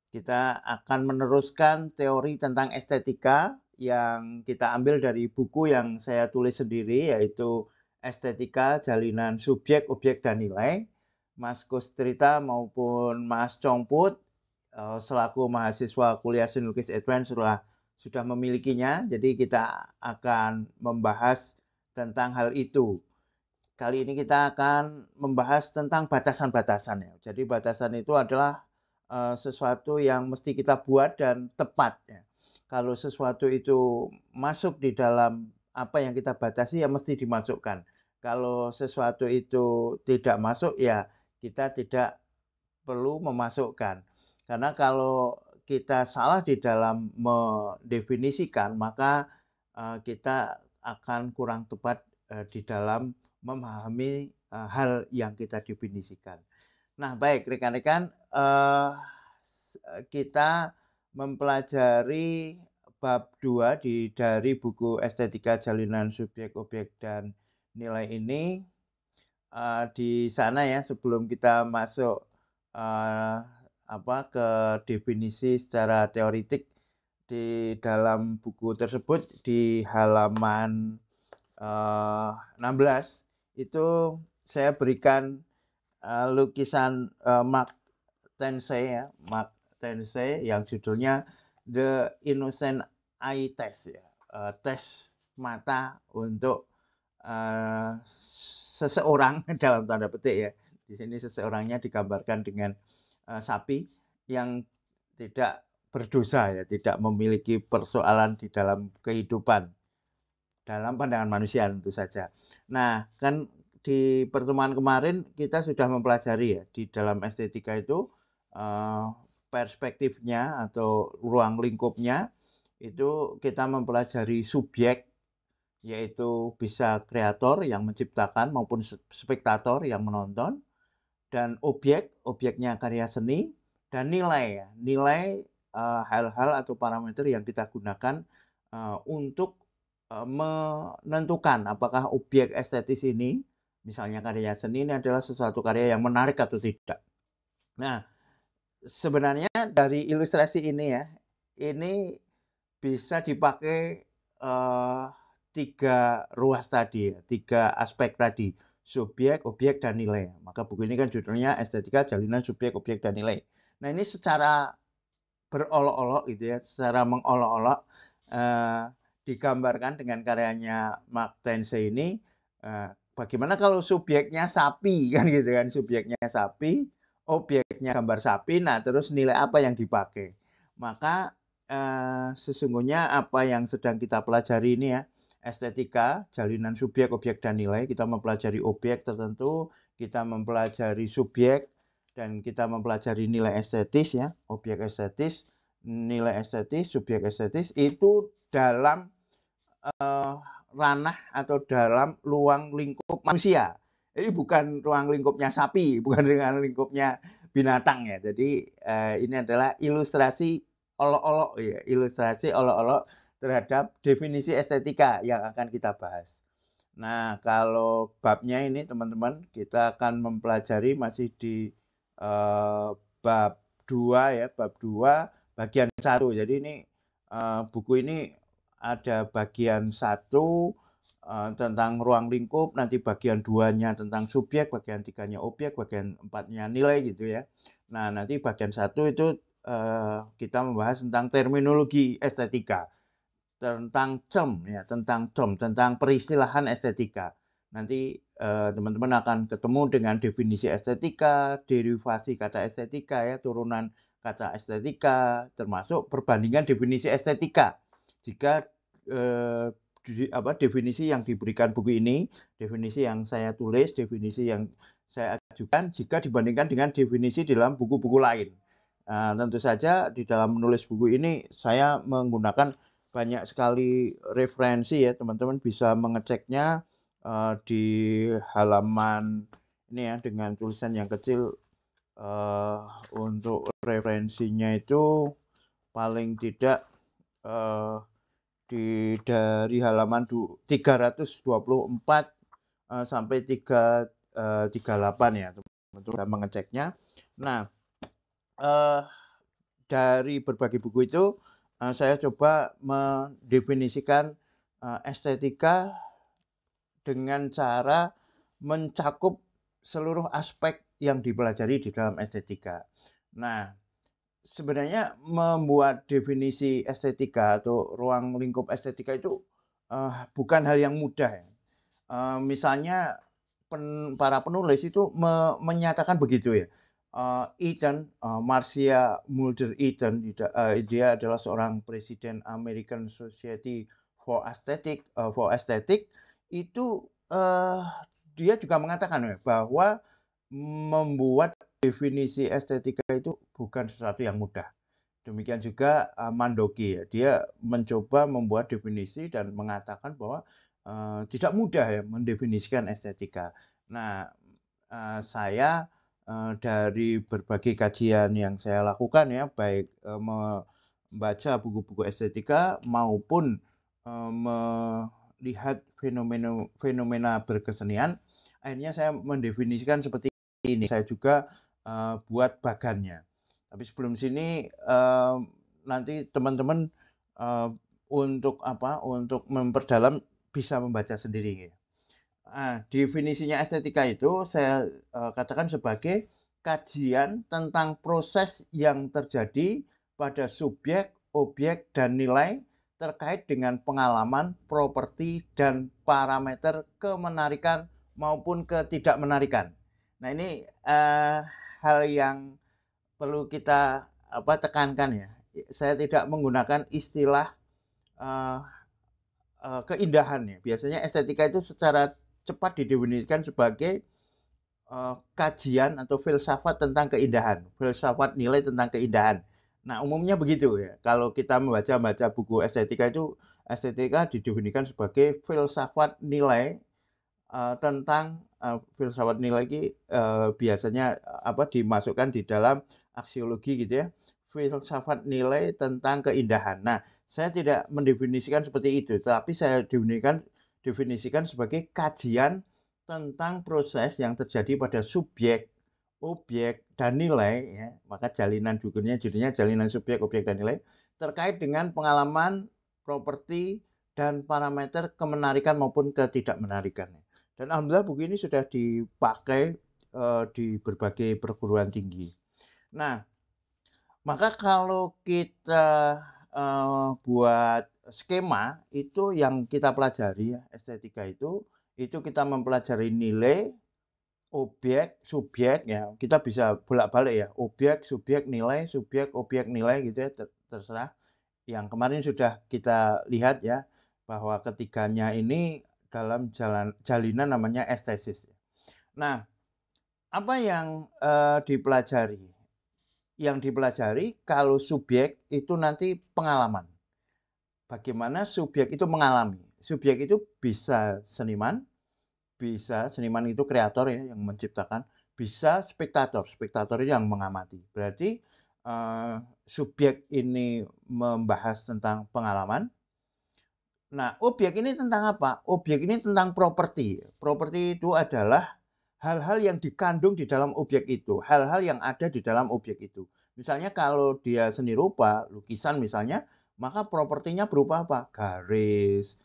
Kita akan meneruskan teori tentang estetika yang kita ambil dari buku yang saya tulis sendiri, yaitu Estetika Jalinan Subjek, Objek, dan Nilai. Mas Kustrita maupun Mas Congput selaku mahasiswa kuliah Seni Lukis Advance sudah memilikinya, jadi kita akan membahas tentang hal itu. Kali ini kita akan membahas tentang batasan-batasan ya. Jadi batasan itu adalah sesuatu yang mesti kita buat dan tepat ya. Kalau sesuatu itu masuk di dalam apa yang kita batasi ya mesti dimasukkan. Kalau sesuatu itu tidak masuk ya kita tidak perlu memasukkan. Karena kalau kita salah di dalam mendefinisikan maka kita akan kurang tepat di dalam memahami hal yang kita definisikan. Nah, baik rekan-rekan, kita mempelajari bab 2 dari buku Estetika Jalinan Subjek, Objek, dan Nilai ini. Di sana ya sebelum kita masuk ke definisi secara teoritik di dalam buku tersebut di halaman 16 itu saya berikan lukisan Mark Tensey ya, Mark Tensey yang judulnya The Innocent Eye Test ya, tes mata untuk seseorang dalam tanda petik ya. Di sini seseorangnya digambarkan dengan sapi yang tidak berdosa ya, tidak memiliki persoalan di dalam kehidupan. Dalam pandangan manusia tentu saja. Nah, kan di pertemuan kemarin kita sudah mempelajari ya, di dalam estetika itu perspektifnya atau ruang lingkupnya itu kita mempelajari subjek, yaitu bisa kreator yang menciptakan maupun spektator yang menonton, dan objeknya karya seni, dan nilai ya, nilai hal-hal atau parameter yang kita gunakan untuk menentukan apakah objek estetis ini, misalnya karya seni ini adalah sesuatu karya yang menarik atau tidak. Nah, sebenarnya dari ilustrasi ini ya, ini bisa dipakai 3 ruas tadi ya, 3 aspek tadi, subjek, objek, dan nilai. Maka buku ini kan judulnya Estetika Jalinan Subjek, Objek, dan Nilai. Nah, ini secara berolok-olok gitu ya, secara mengolok-olok digambarkan dengan karyanya Mark Tensey ini, bagaimana kalau subjeknya sapi kan gitu kan, subjeknya sapi, objeknya gambar sapi, nah terus nilai apa yang dipakai. Maka sesungguhnya apa yang sedang kita pelajari ini ya, estetika, jalinan subjek, objek, dan nilai, kita mempelajari objek tertentu, kita mempelajari subjek, dan kita mempelajari nilai estetis ya, objek estetis, nilai estetis, subjek estetis itu dalam ranah atau dalam ruang lingkup manusia. Jadi bukan ruang lingkupnya sapi, bukan dengan lingkupnya binatang ya. Jadi ini adalah ilustrasi olok-olok ya, ilustrasi olok-olok terhadap definisi estetika yang akan kita bahas. Nah, kalau babnya ini teman-teman, kita akan mempelajari masih di bab 2 ya, bab 2 bagian 1. Jadi ini buku ini ada bagian 1 tentang ruang lingkup, nanti bagian 2-nya tentang subjek, bagian 3-nya objek, bagian 4-nya nilai gitu ya. Nah, nanti bagian 1 itu kita membahas tentang terminologi estetika, tentang term, tentang peristilahan estetika. Nanti teman-teman akan ketemu dengan definisi estetika, derivasi kata estetika ya, turunan kata estetika, termasuk perbandingan definisi estetika. Jika definisi yang diberikan buku ini, definisi yang saya tulis, definisi yang saya ajukan, jika dibandingkan dengan definisi dalam buku-buku lain. Tentu saja di dalam menulis buku ini saya menggunakan banyak sekali referensi ya, teman-teman bisa mengeceknya di halaman ini ya, dengan tulisan yang kecil. Untuk referensinya itu paling tidak dari halaman 324 sampai 338 ya, teman-teman bisa mengeceknya. Nah, dari berbagai buku itu, saya coba mendefinisikan, estetika dengan cara mencakup seluruh aspek yang dipelajari di dalam estetika. Nah, sebenarnya membuat definisi estetika atau ruang lingkup estetika itu, bukan hal yang mudah ya. Misalnya para penulis itu menyatakan begitu ya, Eden, Marcia Mulder Eden, dia adalah seorang presiden American Society for Aesthetic, itu, dia juga mengatakan ya bahwa membuat definisi estetika itu bukan sesuatu yang mudah. Demikian juga, Mandoki ya, dia mencoba membuat definisi dan mengatakan bahwa, tidak mudah ya mendefinisikan estetika. Nah, saya, dari berbagai kajian yang saya lakukan ya, baik, membaca buku-buku estetika maupun, melihat fenomena fenomena berkesenian, akhirnya saya mendefinisikan seperti ini. Saya juga, buat bagannya. Tapi sebelum sini, nanti teman-teman, untuk apa, untuk memperdalam bisa membaca sendiri. Definisinya estetika itu saya, katakan sebagai kajian tentang proses yang terjadi pada subjek, objek, dan nilai terkait dengan pengalaman, properti, dan parameter kemenarikan maupun ketidakmenarikan. Nah ini, hal yang perlu kita tekankan ya. Saya tidak menggunakan istilah, eee keindahan ya. Biasanya estetika itu secara cepat didefinisikan sebagai, kajian atau filsafat tentang keindahan, filsafat nilai tentang keindahan. Nah, umumnya begitu ya, kalau kita membaca buku estetika itu, estetika didefinisikan sebagai filsafat nilai, tentang, filsafat nilai ini, biasanya, dimasukkan di dalam aksiologi gitu ya, filsafat nilai tentang keindahan. Nah, saya tidak mendefinisikan seperti itu, tapi saya definisikan sebagai kajian tentang proses yang terjadi pada subjek, objek, dan nilai ya, maka judulnya jalinan subjek, objek, dan nilai, terkait dengan pengalaman, properti, dan parameter kemenarikan maupun ketidakmenarikan. Dan alhamdulillah buku ini sudah dipakai, di berbagai perguruan tinggi. Nah, maka kalau kita, buat skema, itu yang kita pelajari ya, estetika itu kita mempelajari nilai, objek, subjek ya, kita bisa bolak-balik ya, subjek, objek, nilai gitu ya, terserah. Yang kemarin sudah kita lihat ya, bahwa ketiganya ini dalam jalinan namanya estesis. Nah, apa yang, dipelajari? Yang dipelajari kalau subjek itu nanti pengalaman. Bagaimana subjek itu mengalami. Subjek itu bisa seniman itu kreator ya yang menciptakan, bisa spektator, spektator yang mengamati. Berarti, subjek ini membahas tentang pengalaman. Nah, objek ini tentang apa? Objek ini tentang properti. Properti itu adalah hal-hal yang dikandung di dalam objek itu, hal-hal yang ada di dalam objek itu. Misalnya kalau dia seni rupa, lukisan misalnya, maka propertinya berupa apa? Garis,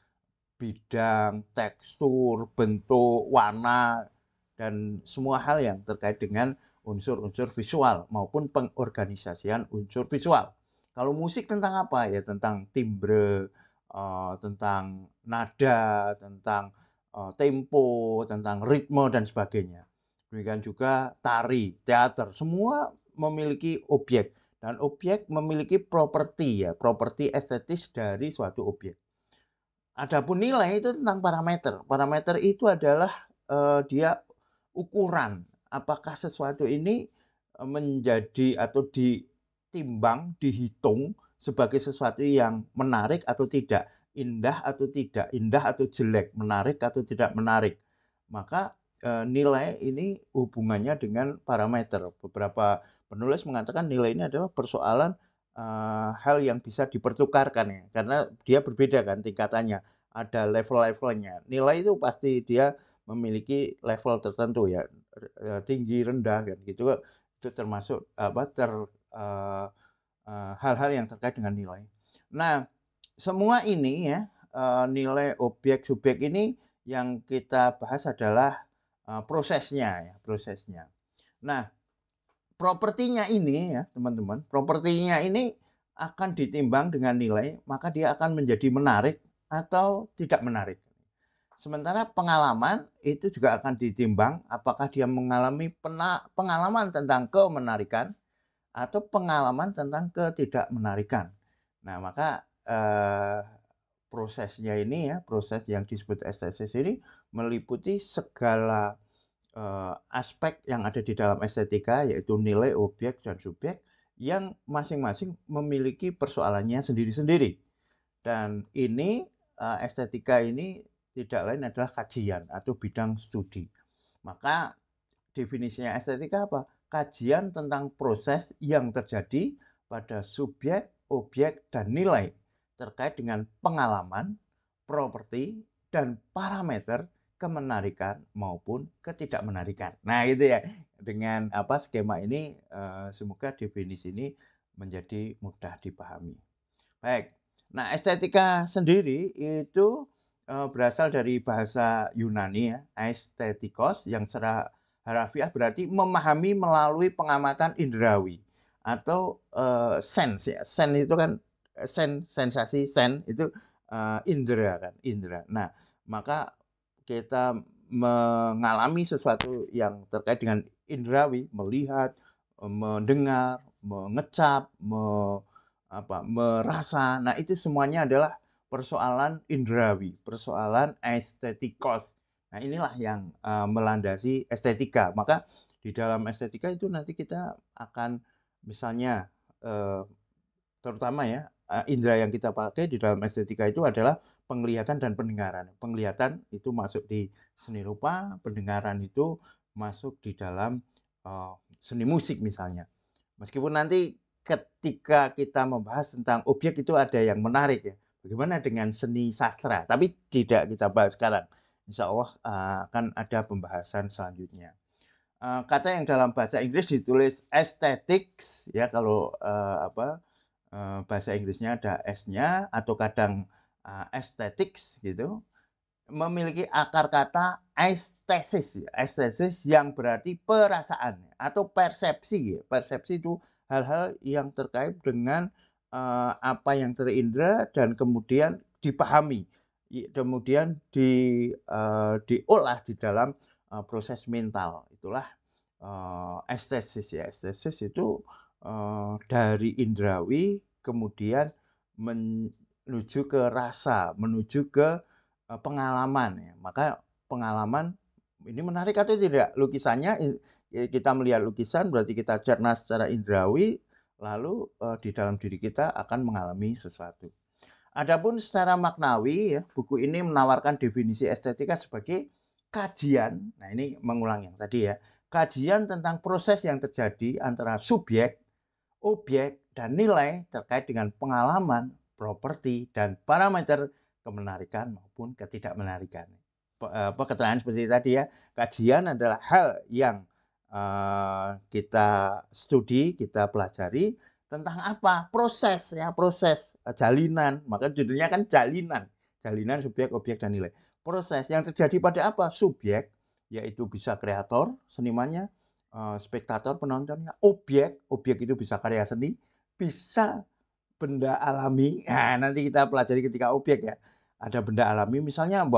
bidang, tekstur, bentuk, warna, dan semua hal yang terkait dengan unsur-unsur visual maupun pengorganisasian unsur visual. Kalau musik tentang apa? Ya tentang timbre, tentang nada, tentang tempo, tentang ritme dan sebagainya. Demikian juga tari, teater, semua memiliki objek dan objek memiliki properti ya, properti estetis dari suatu objek. Adapun nilai itu tentang parameter. Parameter itu adalah, dia ukuran apakah sesuatu ini, menjadi atau ditimbang, dihitung sebagai sesuatu yang menarik atau tidak, indah atau tidak, indah atau jelek, menarik atau tidak menarik. Maka, nilai ini hubungannya dengan parameter. Beberapa penulis mengatakan nilai ini adalah persoalan, hal yang bisa dipertukarkan ya, karena dia berbeda kan tingkatannya, ada level-levelnya. Nilai itu pasti dia memiliki level tertentu ya, tinggi, rendah kan gitu, itu termasuk eee hal-hal yang terkait dengan nilai. Nah, semua ini ya, nilai, objek, subjek ini yang kita bahas adalah, prosesnya ya, prosesnya. Nah, propertinya ini ya, teman-teman, propertinya ini akan ditimbang dengan nilai, maka dia akan menjadi menarik atau tidak menarik. Sementara pengalaman itu juga akan ditimbang apakah dia mengalami pengalaman tentang kemenarikan atau pengalaman tentang ketidakmenarikan. Nah, maka prosesnya ini ya, proses yang disebut estesis ini meliputi segala aspek yang ada di dalam estetika, yaitu nilai, objek, dan subjek yang masing-masing memiliki persoalannya sendiri-sendiri. Dan ini estetika ini tidak lain adalah kajian atau bidang studi. Maka definisinya estetika apa? Kajian tentang proses yang terjadi pada subjek, objek, dan nilai terkait dengan pengalaman, properti, dan parameter kemenarikan maupun ketidakmenarikan. Nah, itu ya. Dengan skema ini semoga definisi ini menjadi mudah dipahami. Baik. Nah, estetika sendiri itu berasal dari bahasa Yunani ya, estetikos, yang secara harafiah berarti memahami melalui pengamatan indrawi atau sense ya. Sense itu kan sensasi, sense itu indera kan, indera. Nah, maka kita mengalami sesuatu yang terkait dengan indrawi, melihat, mendengar, mengecap, merasa. Nah, itu semuanya adalah persoalan indrawi, persoalan estetikos. Nah, inilah yang melandasi estetika. Maka di dalam estetika itu nanti kita akan misalnya terutama ya, indera yang kita pakai di dalam estetika itu adalah penglihatan dan pendengaran. Penglihatan itu masuk di seni rupa, pendengaran itu masuk di dalam seni musik misalnya. Meskipun nanti ketika kita membahas tentang objek itu ada yang menarik ya. Bagaimana dengan seni sastra? Tapi tidak kita bahas sekarang. Insya Allah akan ada pembahasan selanjutnya. Kata yang dalam bahasa Inggris ditulis aesthetics ya, kalau bahasa Inggrisnya ada S-nya, atau kadang aesthetics gitu, memiliki akar kata estesis, estesis yang berarti perasaan atau persepsi. Persepsi itu hal-hal yang terkait dengan apa yang terindra dan kemudian dipahami, kemudian diolah di dalam proses mental. Itulah estesis ya. Estesis itu dari indrawi kemudian menuju ke rasa, menuju ke pengalaman ya. Maka pengalaman ini menarik atau tidak? Lukisannya, kita melihat lukisan berarti kita cerna secara indrawi, lalu di dalam diri kita akan mengalami sesuatu. Adapun secara maknawi ya, buku ini menawarkan definisi estetika sebagai kajian. Nah, ini mengulang yang tadi ya. Kajian tentang proses yang terjadi antara subjek, objek, dan nilai terkait dengan pengalaman, properti, dan parameter kemenarikan maupun ketidakmenarikan. Keterangan seperti tadi ya, kajian adalah hal yang kita studi, kita pelajari tentang apa? Proses ya, proses jalinan. Maka judulnya kan jalinan. Jalinan subjek, objek, dan nilai. Proses yang terjadi pada apa? Subjek, yaitu bisa kreator, senimannya, spektator, penontonnya, objek itu bisa karya seni, bisa benda alami. Nah, nanti kita pelajari ketika objek ya. Ada benda alami, misalnya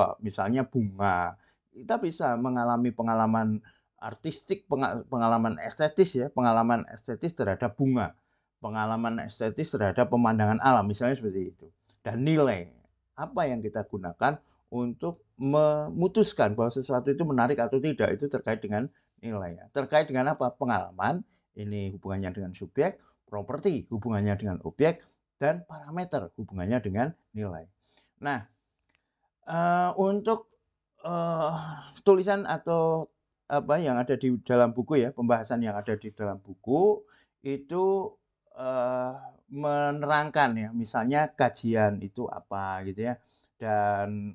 bunga. Kita bisa mengalami pengalaman artistik, pengalaman estetis ya, pengalaman estetis terhadap bunga, pengalaman estetis terhadap pemandangan alam, misalnya seperti itu. Dan nilai, apa yang kita gunakan untuk memutuskan bahwa sesuatu itu menarik atau tidak, itu terkait dengan nilai ya. Terkait dengan apa? Pengalaman, ini hubungannya dengan subjek, properti hubungannya dengan objek, dan parameter hubungannya dengan nilai. Nah, untuk tulisan atau apa yang ada di dalam buku ya, pembahasan yang ada di dalam buku itu menerangkan ya, misalnya kajian itu apa gitu ya. Dan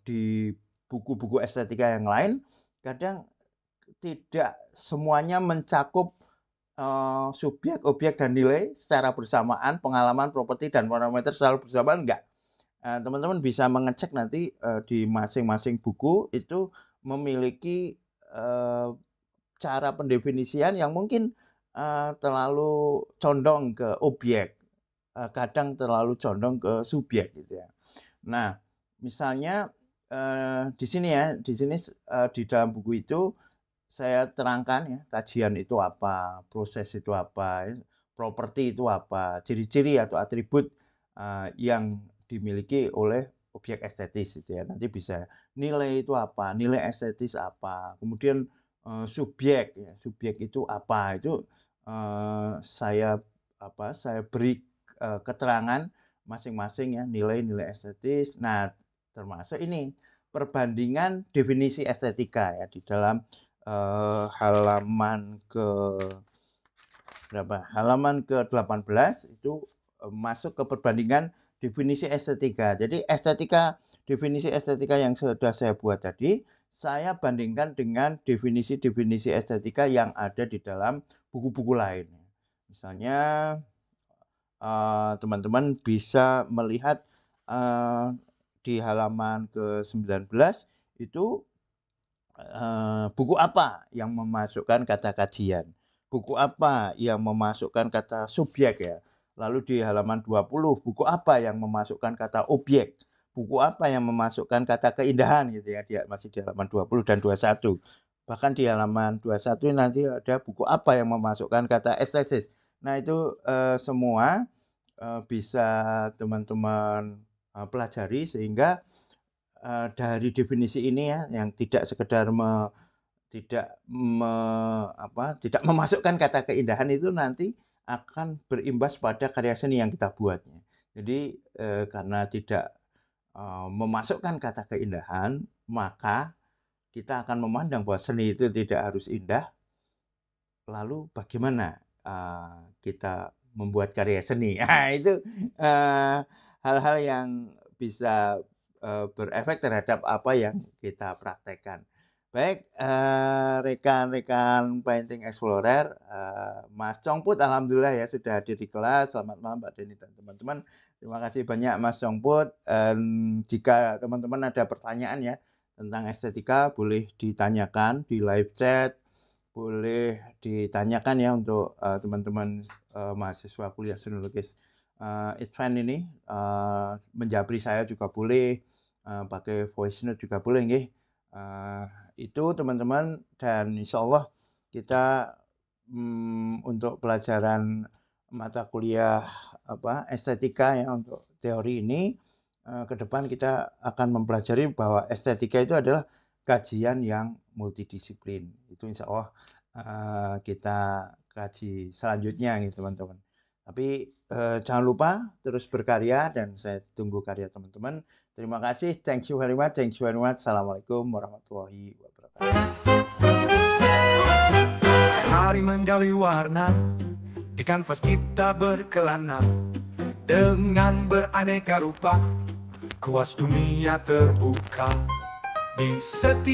di buku-buku estetika yang lain kadang tidak semuanya mencakup subjek, objek, dan nilai secara bersamaan, pengalaman, properti, dan parameter secara bersamaan enggak. Teman-teman bisa mengecek nanti di masing-masing buku itu memiliki cara pendefinisian yang mungkin terlalu condong ke objek, kadang terlalu condong ke subjek gitu ya. Nah, misalnya di sini di dalam buku itu saya terangkan ya, kajian itu apa, proses itu apa, properti itu apa, ciri-ciri atau atribut yang dimiliki oleh objek estetis gitu ya. Nanti bisa nilai itu apa, nilai estetis apa, kemudian subjek ya, subjek itu apa, itu saya beri keterangan masing-masing ya, nilai-nilai estetis. Nah, termasuk ini perbandingan definisi estetika ya di dalam halaman ke berapa? Halaman ke-18 itu masuk ke perbandingan definisi estetika. Jadi definisi estetika yang sudah saya buat tadi, saya bandingkan dengan definisi-definisi estetika yang ada di dalam buku-buku lain. Misalnya teman-teman bisa melihat di halaman ke-19 itu buku apa yang memasukkan kata kajian, buku apa yang memasukkan kata subjek ya. Lalu di halaman 20, buku apa yang memasukkan kata objek, buku apa yang memasukkan kata keindahan gitu ya, dia masih di halaman 20 dan 21. Bahkan di halaman 21 nanti ada buku apa yang memasukkan kata estetis. Nah, itu semua bisa teman-teman pelajari sehingga dari definisi ini ya, yang tidak sekedar tidak memasukkan kata keindahan itu nanti akan berimbas pada karya seni yang kita buatnya. Jadi karena tidak memasukkan kata keindahan, maka kita akan memandang bahwa seni itu tidak harus indah. Lalu bagaimana kita membuat karya seni? Nah, itu hal-hal yang bisa berefek terhadap apa yang kita praktekkan. Baik, rekan-rekan Painting Explorer, Mas Congput alhamdulillah ya sudah hadir di kelas. Selamat malam Mbak Deni dan teman-teman. Terima kasih banyak Mas Congput. Jika teman-teman ada pertanyaan ya tentang estetika, boleh ditanyakan di live chat, boleh ditanyakan ya untuk teman-teman mahasiswa kuliah seni lukis Advance ini, menjabri saya juga boleh, pakai voice note juga boleh nggih. Itu teman-teman, dan insyaallah kita untuk pelajaran mata kuliah estetika ya untuk teori ini, ke depan kita akan mempelajari bahwa estetika itu adalah kajian yang multidisiplin. Itu insyaallah kita kaji selanjutnya nih teman-teman. Tapi jangan lupa terus berkarya dan saya tunggu karya teman-teman. Terima kasih. Thank you very much. Thank you very much. Assalamualaikum warahmatullahi wabarakatuh. Hari menggali warna, di kanvas kita berkelana, dengan beraneka rupa, kuas dunia terbuka di setiap